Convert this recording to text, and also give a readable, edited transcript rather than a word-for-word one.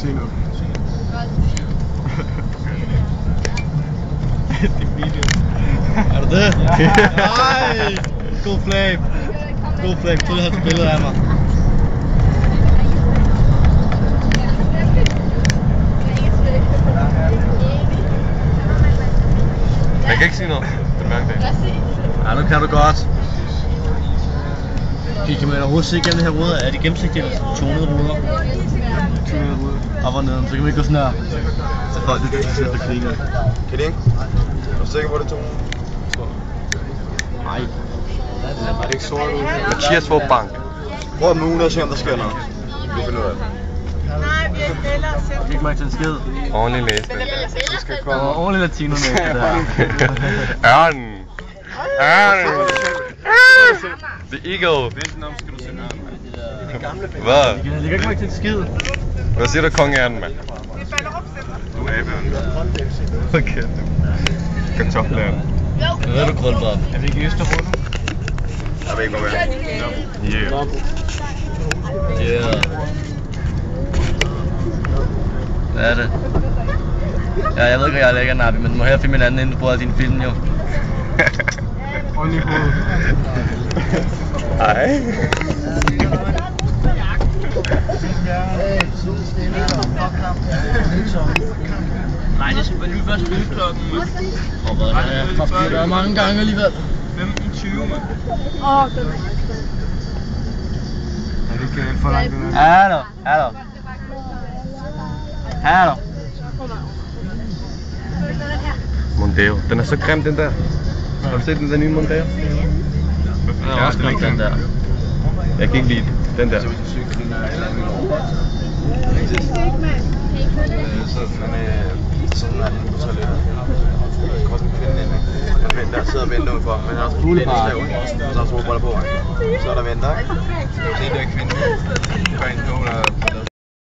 se noget. Det er video. Er du det? Nej! God flame. God flame. Du har et billede af mig. Jeg kan ikke sige noget. Det er mærke det. Ja, nu kan du godt. Kan man overhovedet se gennem det her ruder? Er de gennemsigtige eller tonede ruder? Tonede ruder. Op og ned, så kan vi ikke gå sådan her. Så folk det sidder og griner. Kan de ikke? Er du sikker på det tonede? Nej. Er det ikke sort ud? Mathias får bank. Prøv at mune og se om der sker noget. Du finder ud af det. Nej, vi er hellere selv. Jeg fik mig til en skid. Ordentlig læsning. Det skal Og komme. ordentlig latino med det der. Ørnen. Ørnen. The Eagle. Vent om, skal du se noget. Hvad? Jeg lægger ikke mig til en skid. Hvad siger du, konge Ørnen, mand? Det falder op selv. Du er abeørn. Okay. Kartoffelørnen. Hvad er du krølbræt? Er vi ikke i Østerrunde? Jeg ved ikke, hvor vi er. Yeah. Yeah. Hvad er det? Ja, jeg ved ikke, hvad jeg lægger, Nabi, men du må hellere finde en anden, inden du bruger din film, jo. Hånd i hovedet. Ej. Nej, det skal vi først spille klokken. Og hvad er det? Jeg har været mange gange alligevel. 15:20, mand. Det Er det ikke for langt den her? Hallo, hallo. Hallo. Mondeo. Den er så grim, den der. Har du set den nye Mondeo? Jeg har også glemt den der. Jeg kan ikke lide den der. Så sådan er den på toilettet. Godt en kvinde inde. Man venter og sidder og venter udenfor. Men har også en lænestav, og så har solbriller på. Så er der venter, ikke? Se, der er kvinden. Gør en nogen, der